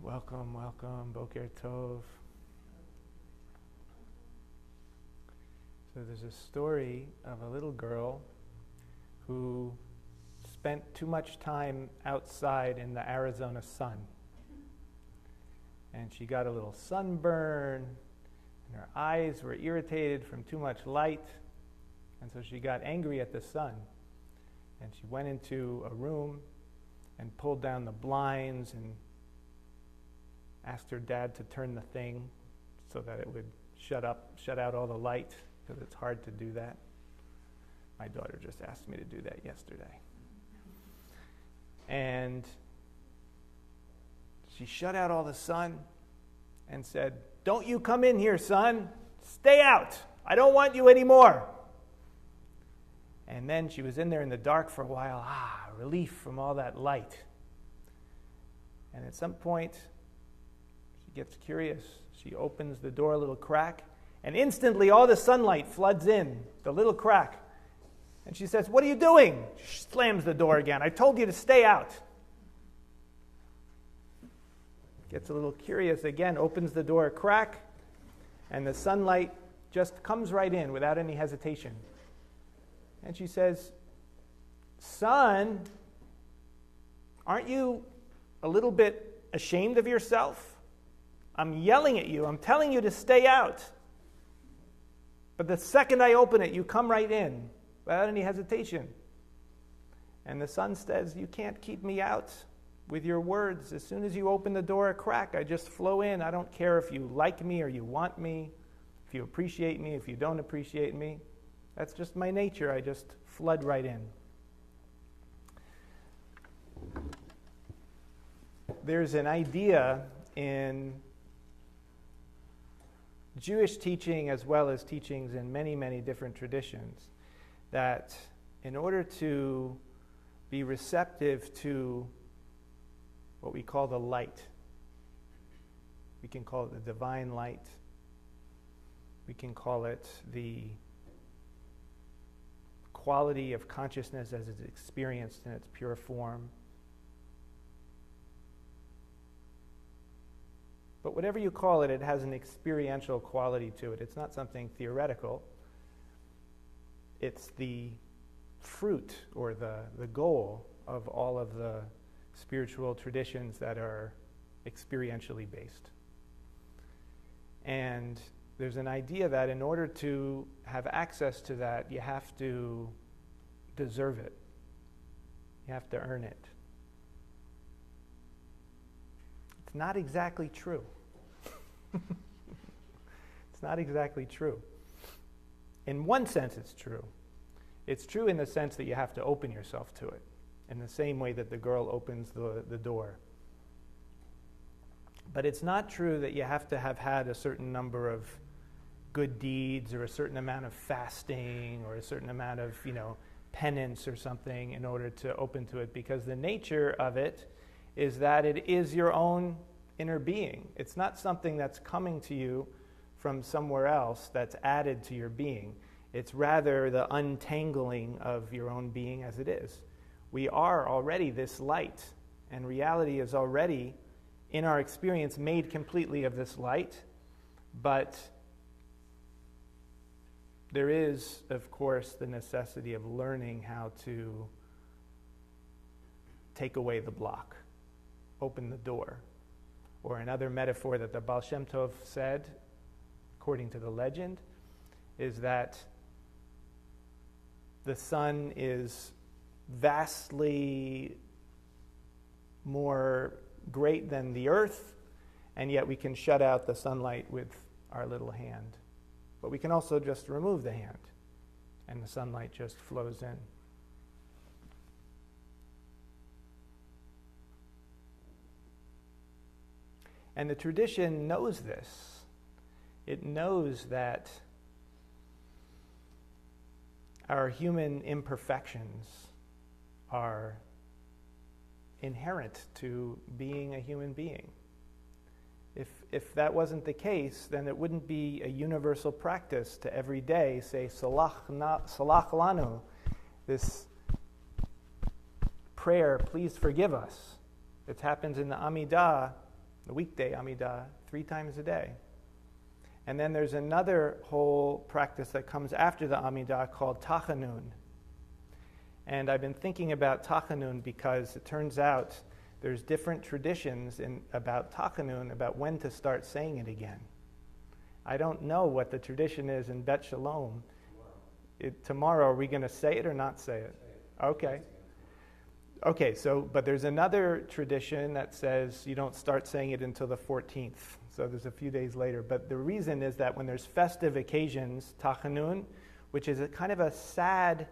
Welcome, Boker Tov. So there's a story of a little girl who spent too much time outside in the Arizona sun. And she got a little sunburn, and her eyes were irritated from too much light, and so she got angry at the sun. And she went into a room and pulled down the blinds and asked her dad to turn the thing so that it would shut out all the light, because it's hard to do that. My daughter just asked me to do that yesterday. And she shut out all the sun and said, "Don't you come in here, son. Stay out. I don't want you anymore." And then she was in there in the dark for a while. Relief from all that light. And at some point, she gets curious. She opens the door a little crack, and instantly all the sunlight floods in the little crack. And she says, "What are you doing?" She slams the door again. "I told you to stay out." Gets a little curious again, opens the door a crack, and the sunlight just comes right in without any hesitation. And she says, "Son, aren't you a little bit ashamed of yourself? I'm yelling at you. I'm telling you to stay out. But the second I open it, you come right in without any hesitation." And the son says, "You can't keep me out with your words. As soon as you open the door a crack, I just flow in. I don't care if you like me or you want me, if you appreciate me, if you don't appreciate me. That's just my nature. I just flood right in." There's an idea in Jewish teaching as well as teachings in many, many different traditions that in order to be receptive to what we call the light, we can call it the divine light, we can call it the quality of consciousness as it's experienced in its pure form. But whatever you call it, it has an experiential quality to it. It's not something theoretical. It's the fruit or the goal of all of the spiritual traditions that are experientially based. And there's an idea that in order to have access to that, you have to deserve it. You have to earn it. It's not exactly true. It's not exactly true. In one sense, it's true. It's true in the sense that you have to open yourself to it, in the same way that the girl opens the door. But it's not true that you have to have had a certain number of good deeds or a certain amount of fasting or a certain amount of, penance or something in order to open to it, because the nature of it is that it is your own inner being. It's not something that's coming to you from somewhere else that's added to your being. It's rather the untangling of your own being as it is. We are already this light, and reality is already, in our experience, made completely of this light. But there is, of course, the necessity of learning how to take away the block, open the door. Or another metaphor that the Baal Shem Tov said, according to the legend, is that the sun is vastly more great than the earth, and yet we can shut out the sunlight with our little hand. But we can also just remove the hand, and the sunlight just flows in. And the tradition knows this. It knows that our human imperfections are inherent to being a human being. If that wasn't the case, then it wouldn't be a universal practice to every day say, Salach lanu, this prayer, please forgive us. It happens in the Amidah the weekday Amidah, 3 times a day. And then there's another whole practice that comes after the Amidah called Takhanun. And I've been thinking about Takhanun because it turns out there's different traditions about Takhanun, about when to start saying it again. I don't know what the tradition is in Bet Shalom. Tomorrow, are we going to say it or not say it? Okay. Okay, but there's another tradition that says you don't start saying it until the 14th. So there's a few days later. But the reason is that when there's festive occasions, Takhanun, which is a kind of a sad,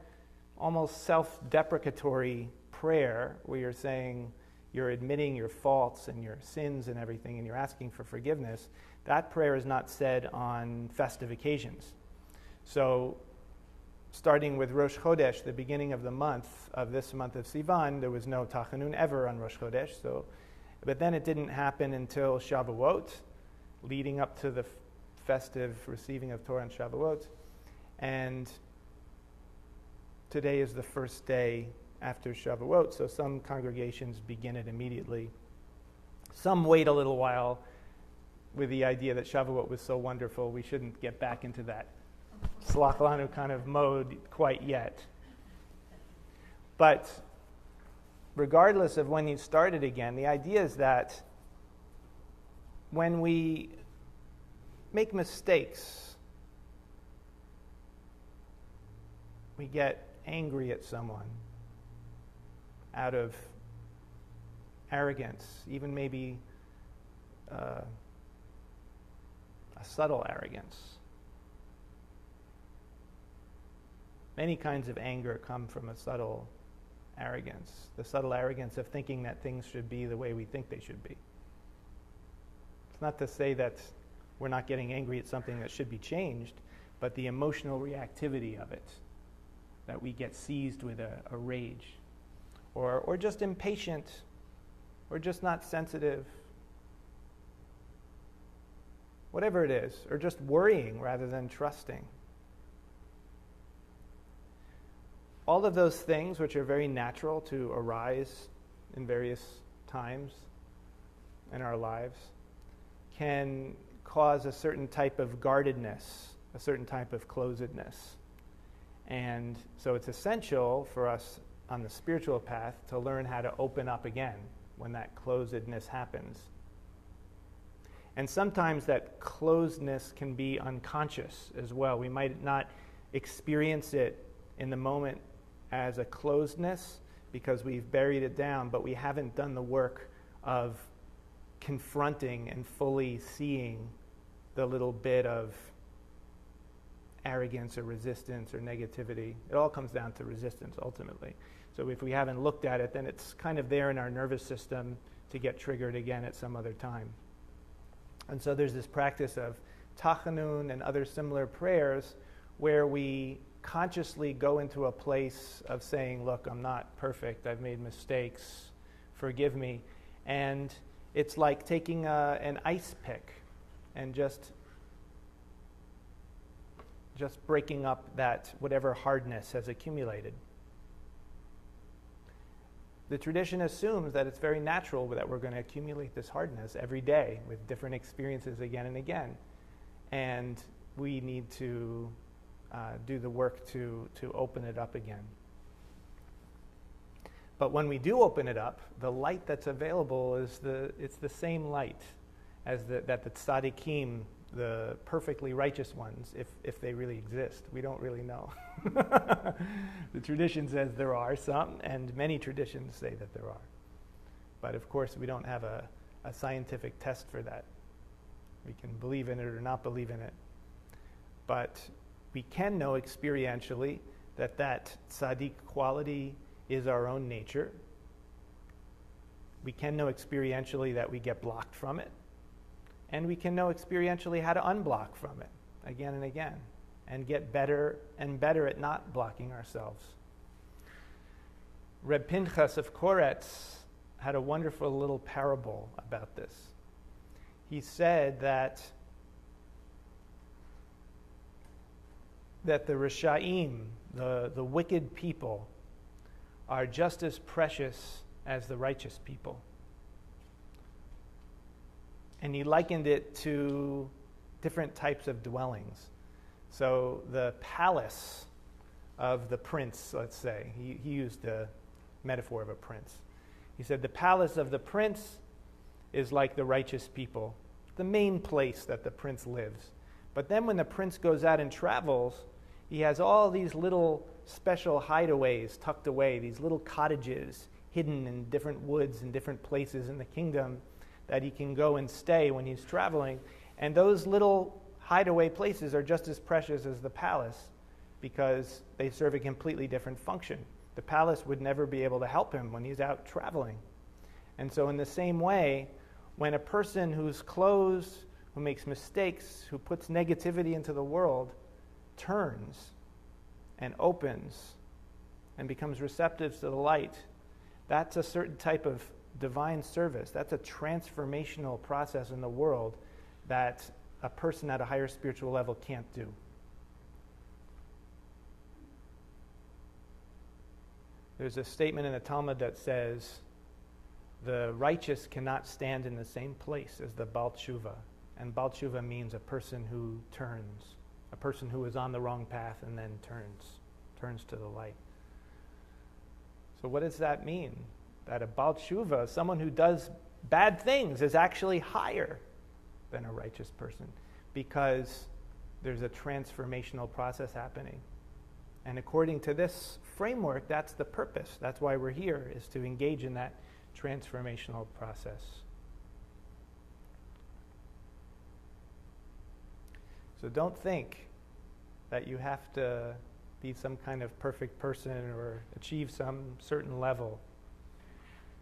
almost self-deprecatory prayer where you're saying, you're admitting your faults and your sins and everything, and you're asking for forgiveness, that prayer is not said on festive occasions. So starting with Rosh Chodesh, the beginning of the month, of this month of Sivan, there was no Takhanun ever on Rosh Chodesh. But then it didn't happen until Shavuot, leading up to the festive receiving of Torah on Shavuot. And today is the first day after Shavuot, so some congregations begin it immediately. Some wait a little while with the idea that Shavuot was so wonderful, we shouldn't get back into that Slach Lanu kind of mode quite yet. But regardless of when you start it again, the idea is that when we make mistakes, we get angry at someone out of arrogance, even maybe a subtle arrogance. Many kinds of anger come from a subtle arrogance, the subtle arrogance of thinking that things should be the way we think they should be. It's not to say that we're not getting angry at something that should be changed, but the emotional reactivity of it, that we get seized with a rage, or just impatient, or just not sensitive, whatever it is, or just worrying rather than trusting. All of those things, which are very natural to arise in various times in our lives, can cause a certain type of guardedness, a certain type of closedness. And so it's essential for us on the spiritual path to learn how to open up again when that closedness happens. And sometimes that closedness can be unconscious as well. We might not experience it in the moment as a closedness because we've buried it down, but we haven't done the work of confronting and fully seeing the little bit of arrogance or resistance or negativity. It all comes down to resistance ultimately. So if we haven't looked at it, then it's kind of there in our nervous system to get triggered again at some other time. And so there's this practice of Takhanun and other similar prayers where we consciously go into a place of saying, look, I'm not perfect, I've made mistakes, forgive me. And it's like taking an ice pick and just breaking up that whatever hardness has accumulated. The tradition assumes that it's very natural that we're going to accumulate this hardness every day with different experiences again and again. And we need to do the work to open it up again. But when we do open it up, the light that's available is it's the same light as that the tzaddikim, the perfectly righteous ones, if they really exist. We don't really know. The tradition says there are some, and many traditions say that there are. But of course, we don't have a scientific test for that. We can believe in it or not believe in it. But we can know experientially that tzaddik quality is our own nature. We can know experientially that we get blocked from it. And we can know experientially how to unblock from it again and again and get better and better at not blocking ourselves. Reb Pinchas of Koretz had a wonderful little parable about this. He said that the Risha'im, the wicked people, are just as precious as the righteous people. And he likened it to different types of dwellings. So the palace of the prince, let's say, he used the metaphor of a prince. He said the palace of the prince is like the righteous people, the main place that the prince lives. But then when the prince goes out and travels, he has all these little special hideaways tucked away, these little cottages hidden in different woods and different places in the kingdom that he can go and stay when he's traveling. And those little hideaway places are just as precious as the palace because they serve a completely different function. The palace would never be able to help him when he's out traveling. And so in the same way, when a person who's closed, who makes mistakes, who puts negativity into the world, turns and opens and becomes receptive to the light, that's a certain type of divine service. That's a transformational process in the world that a person at a higher spiritual level can't do. There's a statement in the Talmud that says, the righteous cannot stand in the same place as the Baal Tshuva. And Baal Tshuva means a person who turns, a person who is on the wrong path and then turns to the light. So what does that mean? That a Baal Tshuva, someone who does bad things, is actually higher than a righteous person because there's a transformational process happening. And according to this framework, that's the purpose. That's why we're here, is to engage in that transformational process. So don't think that you have to be some kind of perfect person or achieve some certain level.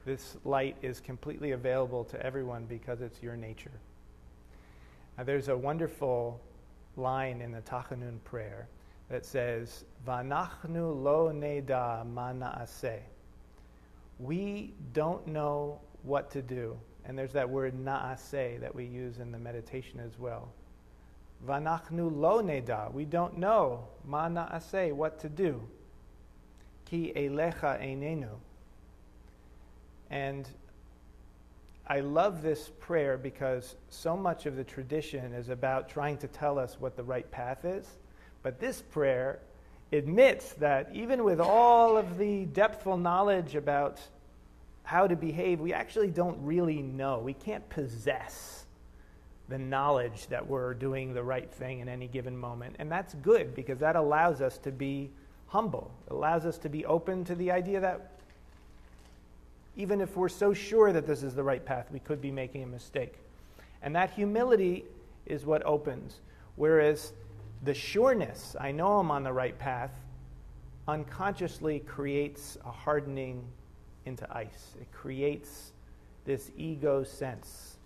This light is completely available to everyone because it's your nature. Now, there's a wonderful line in the Takhanun prayer that says, V'anachnu lo neda ma na'aseh. We don't know what to do. And there's that word na'aseh that we use in the meditation as well. V'anachnu lo neda. We don't know ma na'aseh, what to do. Ki elecha einenu. And I love this prayer because so much of the tradition is about trying to tell us what the right path is. But this prayer admits that even with all of the depthful knowledge about how to behave, we actually don't really know. We can't possess the knowledge that we're doing the right thing in any given moment. And that's good because that allows us to be humble. It allows us to be open to the idea that even if we're so sure that this is the right path, we could be making a mistake. And that humility is what opens. Whereas the sureness, I know I'm on the right path, unconsciously creates a hardening into ice. It creates this ego sense.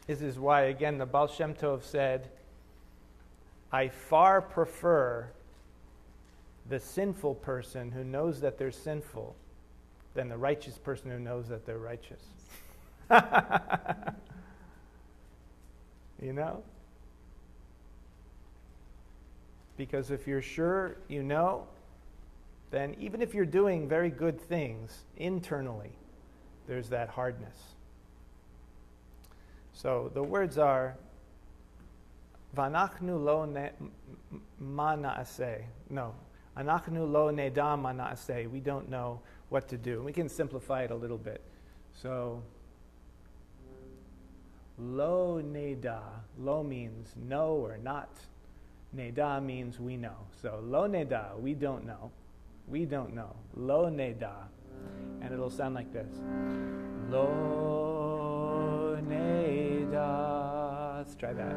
This is why, again, the Baal Shem Tov said, I far prefer the sinful person who knows that they're sinful than the righteous person who knows that they're righteous. You know? Because if you're sure you know, then even if you're doing very good things internally, there's that hardness. So the words are, V'anachnu lo ma na'aseh. No. Anachnu lo neda ma na'aseh. We don't know what to do. We can simplify it a little bit. So, lo neda. Lo means no or not. Neda means we know. So, lo neda, we don't know. We don't know. Lo neda. And it'll sound like this. Lo neda. Let's try that.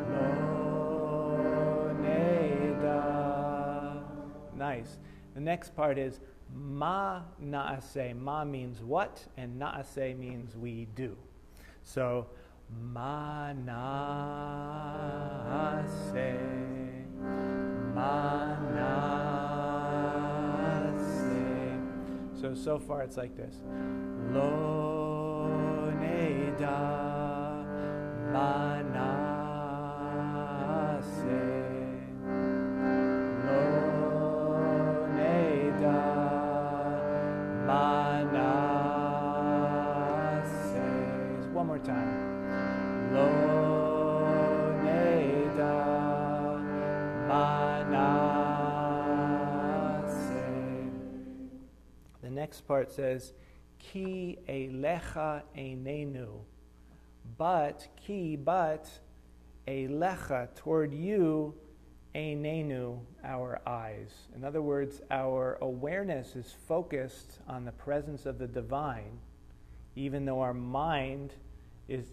Lo neda. Nice. The next part is ma na'aseh. Ma means what, and na'aseh means we do. So, ma na'aseh. Ma na'aseh. So far it's like this. Lo neda ma na'aseh. Lo neda ma na'aseh. next part says, Ki elecha einenu. But elecha, toward you, einenu, our eyes. In other words, our awareness is focused on the presence of the divine, even though our mind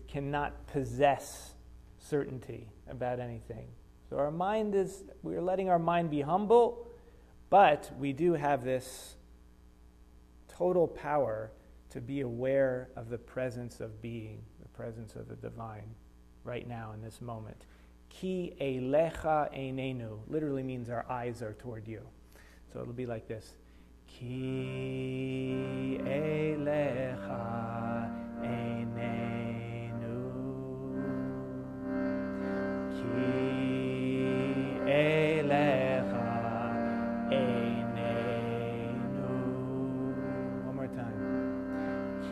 cannot possess certainty about anything. So we're letting our mind be humble, but we do have this total power to be aware of the presence of being, the presence of the divine, right now in this moment. Ki elecha einenu literally means our eyes are toward you. So it'll be like this. Ki elecha einenu. Ki elecha einenu. One more time. Ki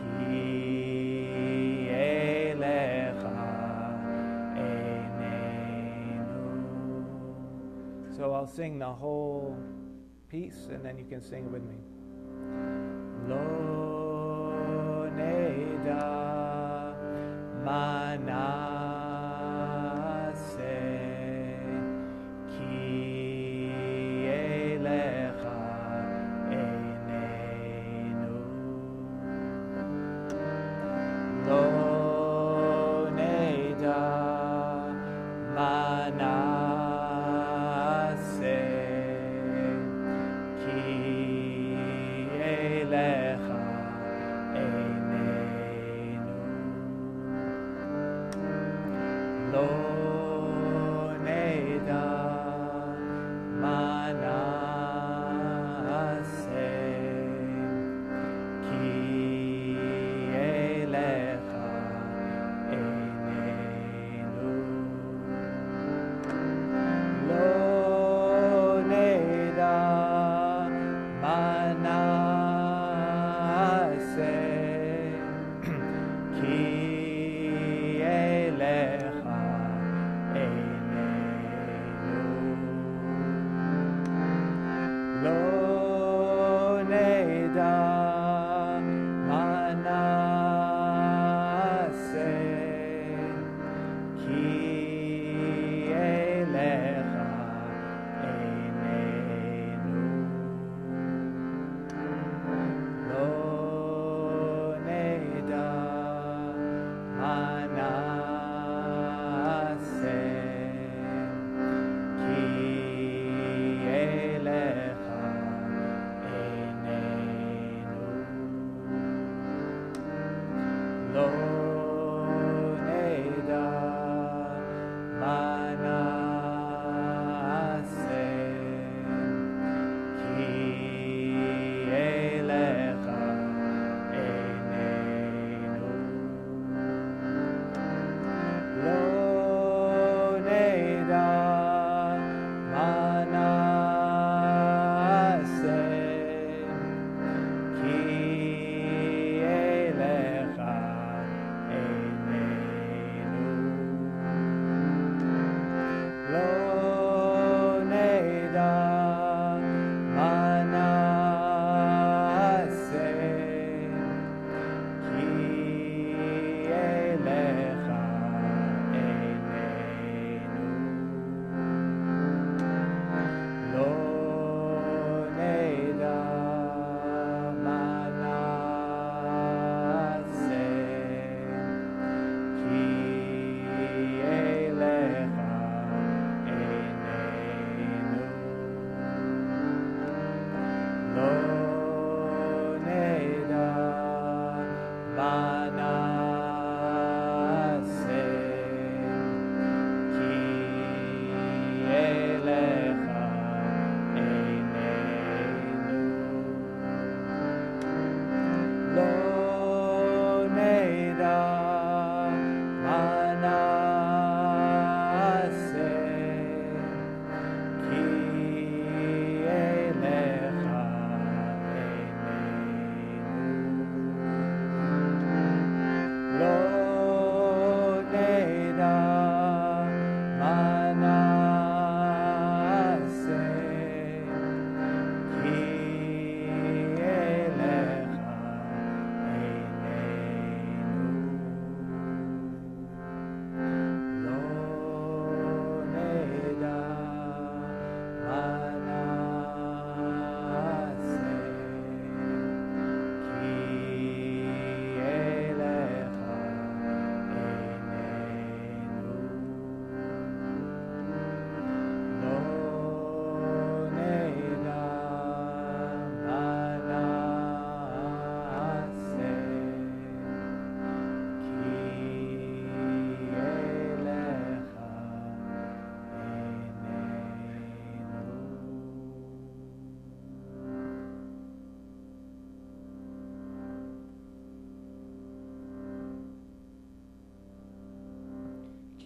elecha einenu. So I'll sing the whole piece, and then you can sing it with me. Lo neda manase ki elecha einenu. Lo neda manase ki elecha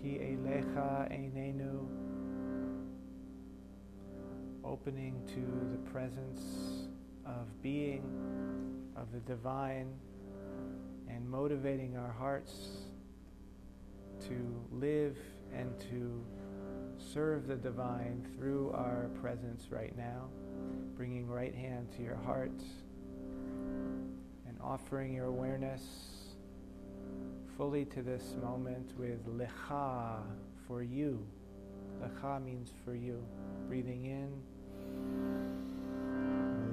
Ki elecha einenu, opening to the presence of being, of the divine, and motivating our hearts to live and to serve the divine through our presence right now. Bringing right hand to your heart and offering your awareness fully to this moment with lecha, for you. Lecha means for you. Breathing in.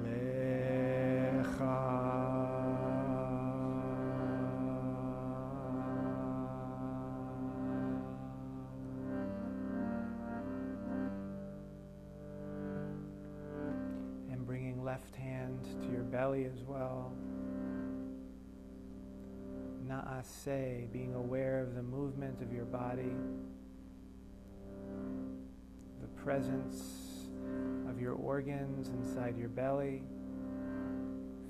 Lecha. And bringing left hand to your belly as well. Naaseh, being aware of the movement of your body, the presence of your organs inside your belly,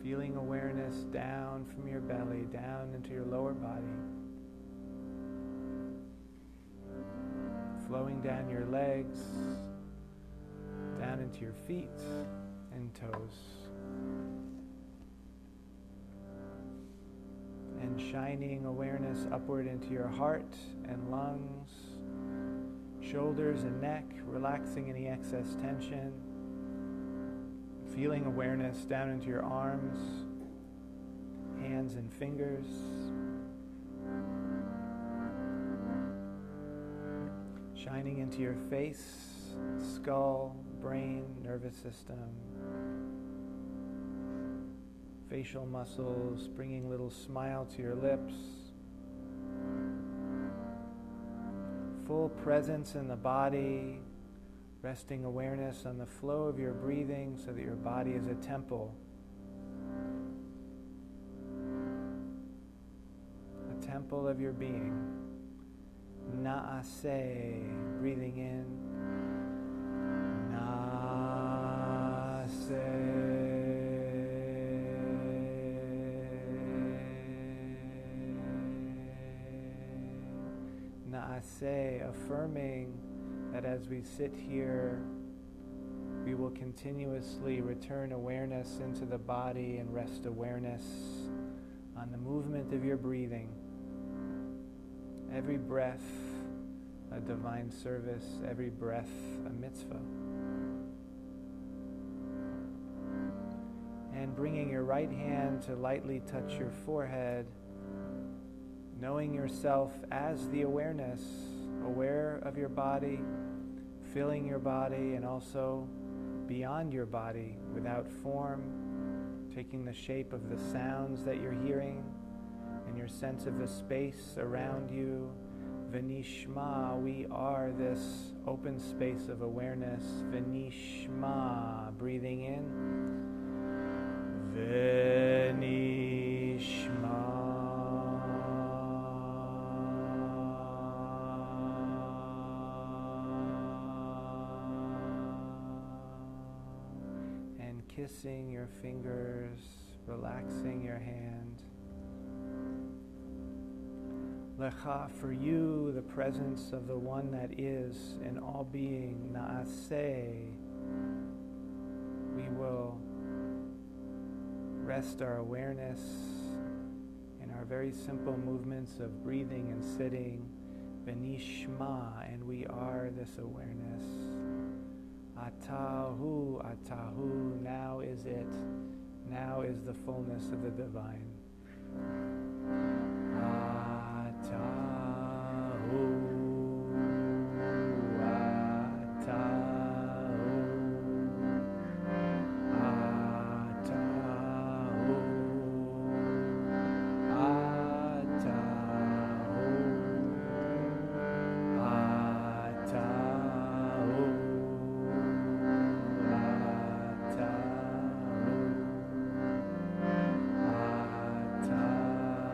feeling awareness down from your belly, down into your lower body, flowing down your legs, down into your feet and toes. And shining awareness upward into your heart and lungs, shoulders and neck, relaxing any excess tension. Feeling awareness down into your arms, hands and fingers. Shining into your face, skull, brain, nervous system. Facial muscles, bringing a little smile to your lips. Full presence in the body, resting awareness on the flow of your breathing so that your body is a temple. A temple of your being. Naaseh, breathing in. Naaseh. Naaseh, affirming that as we sit here, we will continuously return awareness into the body and rest awareness on the movement of your breathing. Every breath, a divine service, every breath, a mitzvah. And bringing your right hand to lightly touch your forehead, knowing yourself as the awareness, aware of your body, filling your body, and also beyond your body, without form, taking the shape of the sounds that you're hearing, and your sense of the space around you. V'nishma, we are this open space of awareness. V'nishma, breathing in. V'nishma. Kissing your fingers, relaxing your hand. Lecha, for you, the presence of the one that is in all being. Naaseh, we will rest our awareness in our very simple movements of breathing and sitting. V'nishma, and we are this awareness. Atahu, Atahu, now is it. Now is the fullness of the divine. Atahu, Atahu, Atahu, Atahu,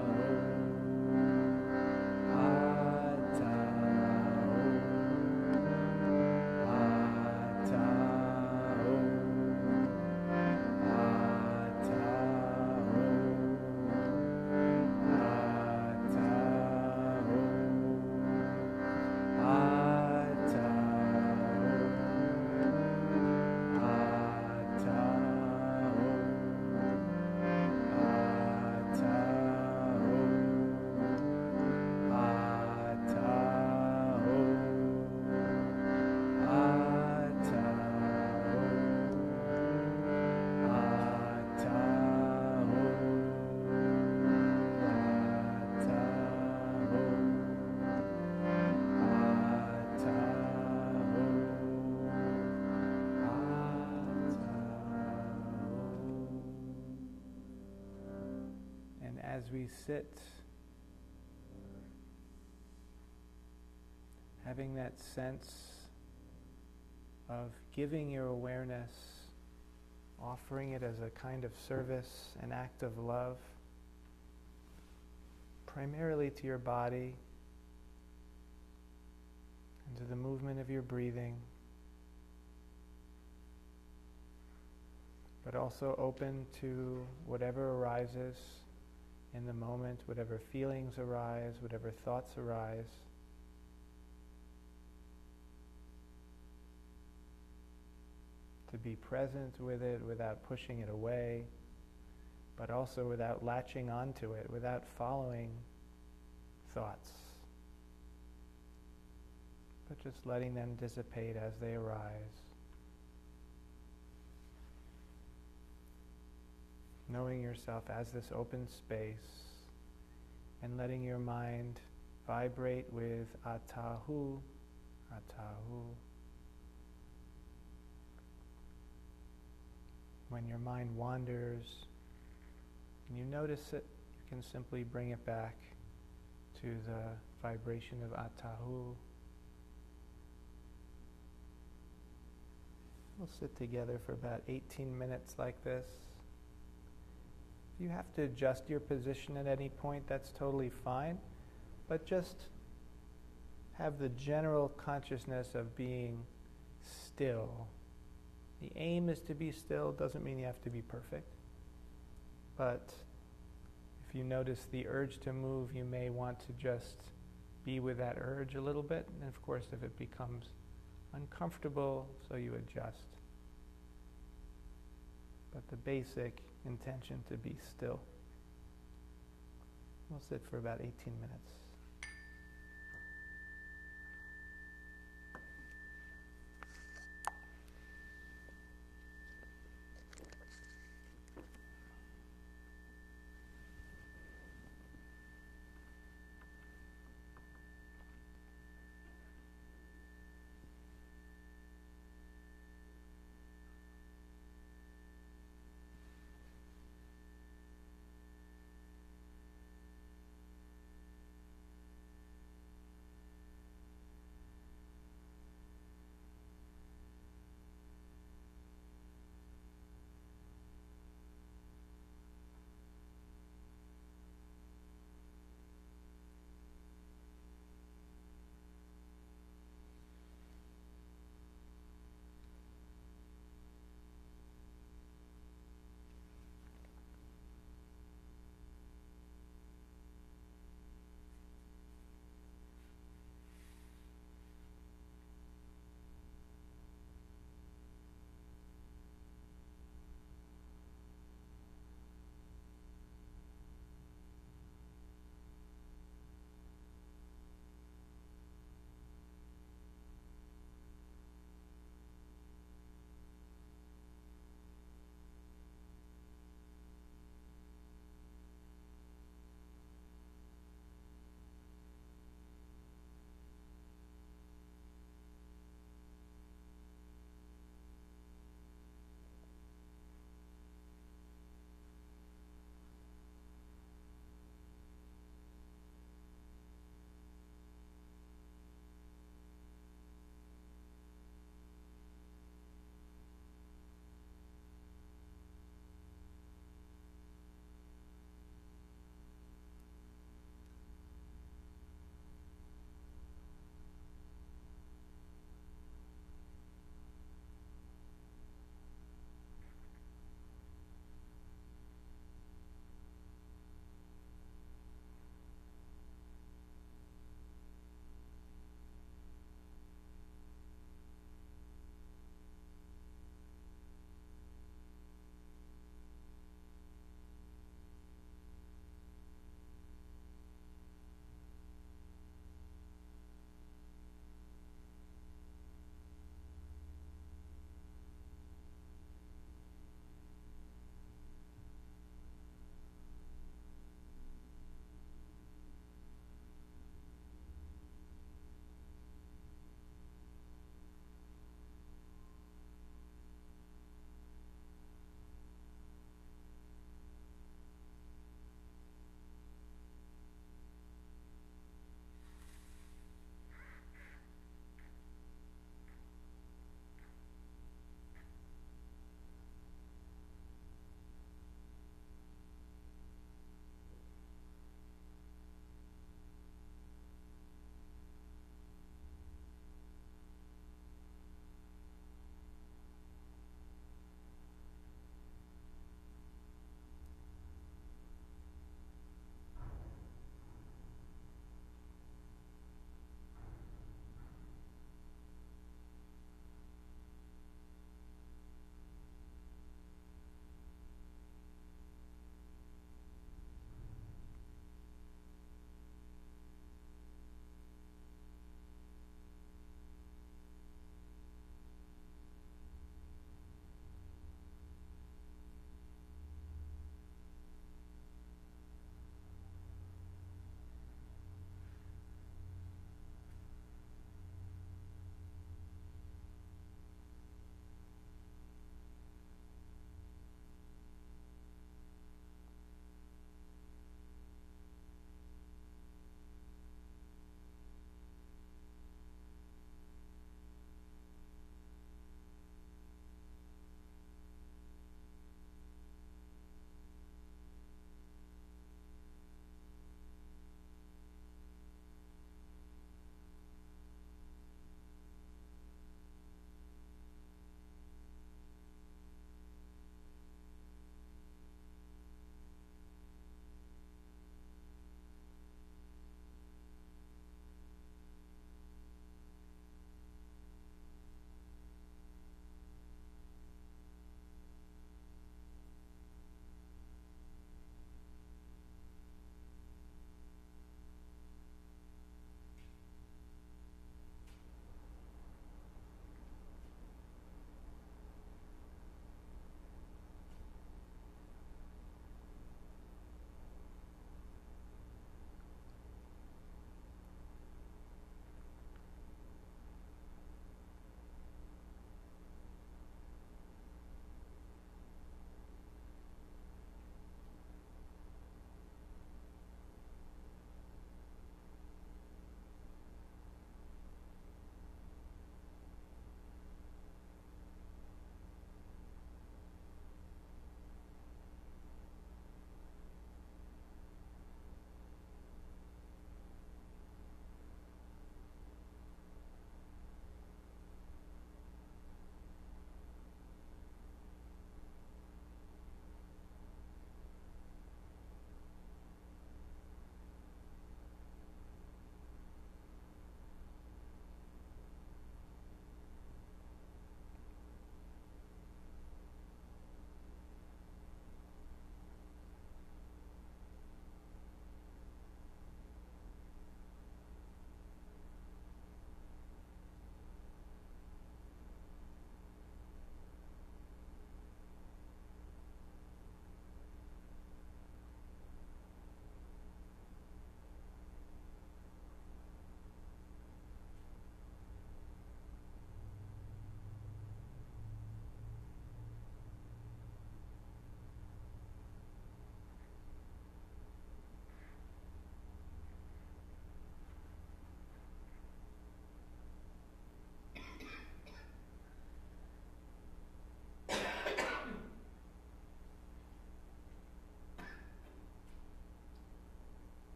Atahu. as we sit, having that sense of giving your awareness, offering it as a kind of service, an act of love, primarily to your body and to the movement of your breathing, but also open to whatever arises in the moment, whatever feelings arise, whatever thoughts arise. To be present with it without pushing it away, but also without latching onto it, without following thoughts, but just letting them dissipate as they arise. Knowing yourself as this open space and letting your mind vibrate with atahu, atahu. When your mind wanders and you notice it, you can simply bring it back to the vibration of atahu. We'll sit together for about 18 minutes like this. If you have to adjust your position at any point, that's totally fine, but just have the general consciousness of being still. The aim is to be still, doesn't mean you have to be perfect. But if you notice the urge to move, you may want to just be with that urge a little bit. And of course, if it becomes uncomfortable, so you adjust. But the basic intention to be still. We'll sit for about 18 minutes.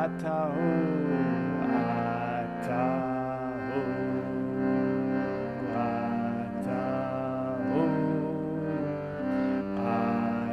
Atahu, Atahu, Atahu, Atahu,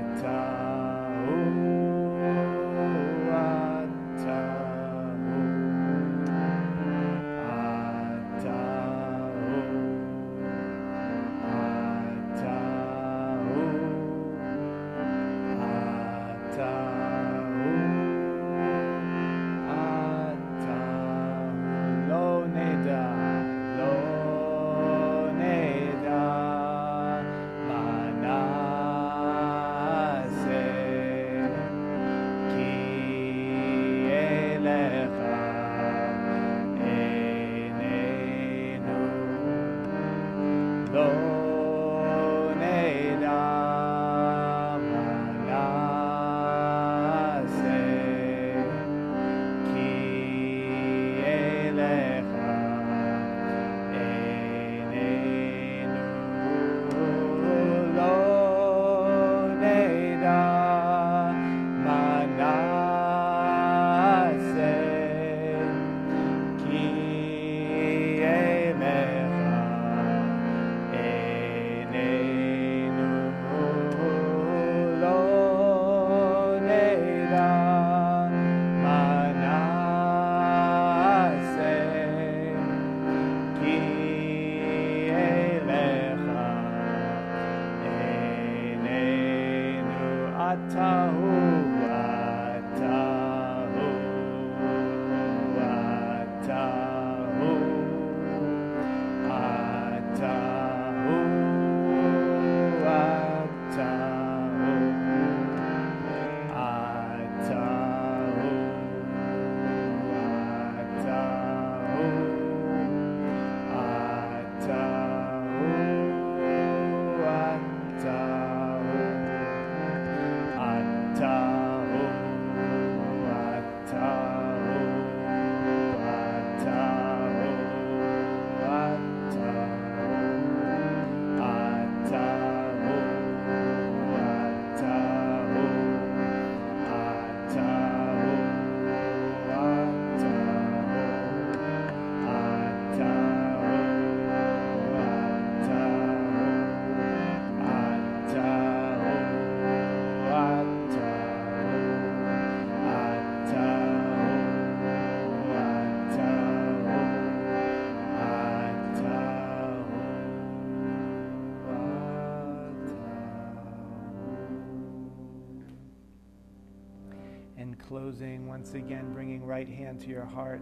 In closing, once again, bringing right hand to your heart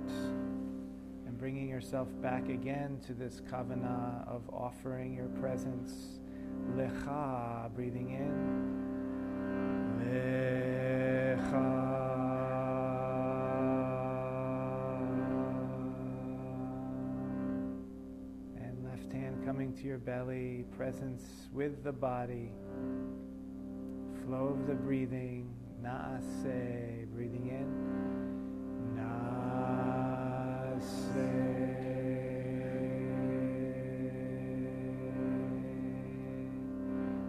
and bringing yourself back again to this kavanah of offering your presence. Lecha, breathing in. Lecha. And left hand coming to your belly, presence with the body. Flow of the breathing. Naaseh, breathing in. Naaseh.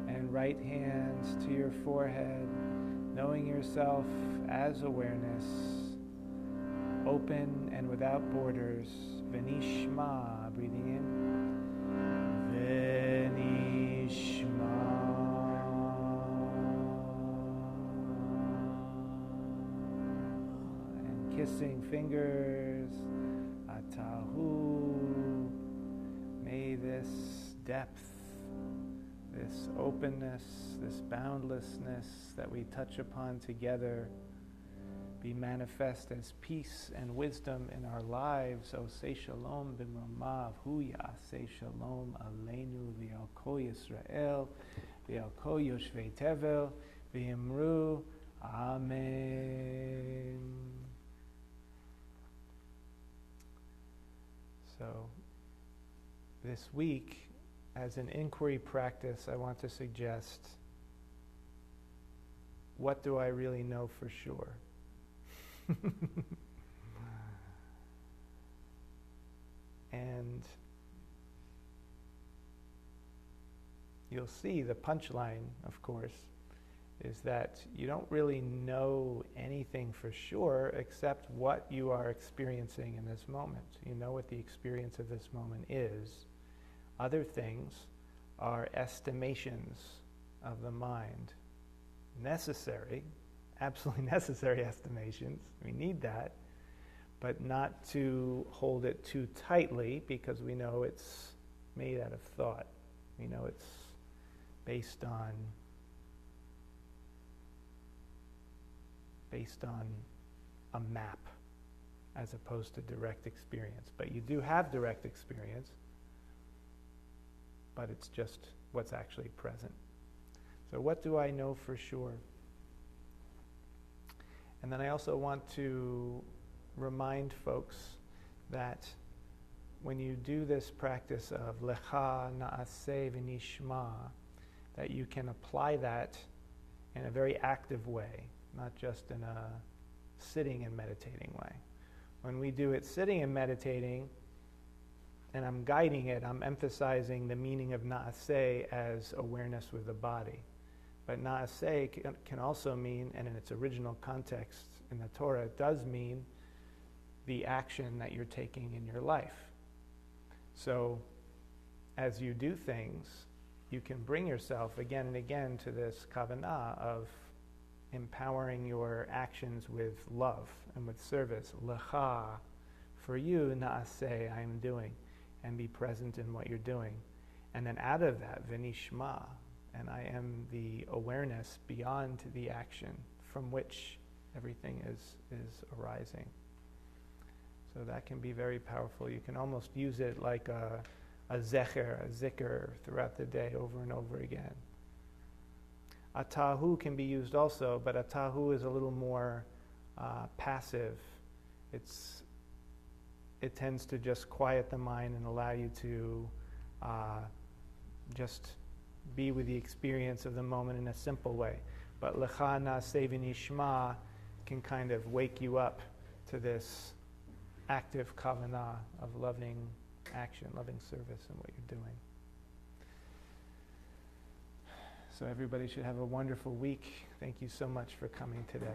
And right hand to your forehead, knowing yourself as awareness, open and without borders. Venishma, breathing in. Venishma. Kissing fingers, Atahu. May this depth, this openness, this boundlessness that we touch upon together be manifest as peace and wisdom in our lives. O say shalom b'mamav huya, say shalom aleinu v'al kol Yisrael, v'al kol yoshvei tevel, v'imru Amen. So this week, as an inquiry practice, I want to suggest, what do I really know for sure? And you'll see the punchline, of course, is that you don't really know anything for sure except what you are experiencing in this moment. You know what the experience of this moment is. Other things are estimations of the mind. Necessary, absolutely necessary estimations. We need that, but not to hold it too tightly because we know it's made out of thought. We know it's based on a map as opposed to direct experience. But you do have direct experience, but it's just what's actually present. So what do I know for sure? And then I also want to remind folks that when you do this practice of lecha na'aseh v'nishma, that you can apply that in a very active way, not just in a sitting and meditating way. When we do it sitting and meditating, and I'm guiding it, I'm emphasizing the meaning of na'aseh as awareness with the body. But na'aseh can also mean, and in its original context in the Torah, it does mean the action that you're taking in your life. So as you do things, you can bring yourself again and again to this kavanah of empowering your actions with love and with service. Lecha, for you, na'aseh, I am doing, and be present in what you're doing. And then out of that, v'nishma, and I am the awareness beyond the action from which everything is arising. So that can be very powerful. You can almost use it like a zikr throughout the day over and over again. Atahu can be used also, but atahu is a little more passive. It tends to just quiet the mind and allow you to just be with the experience of the moment in a simple way. But lecha na'aseh v'nishma can kind of wake you up to this active kavanah of loving action, loving service in what you're doing. So everybody should have a wonderful week. Thank you so much for coming today.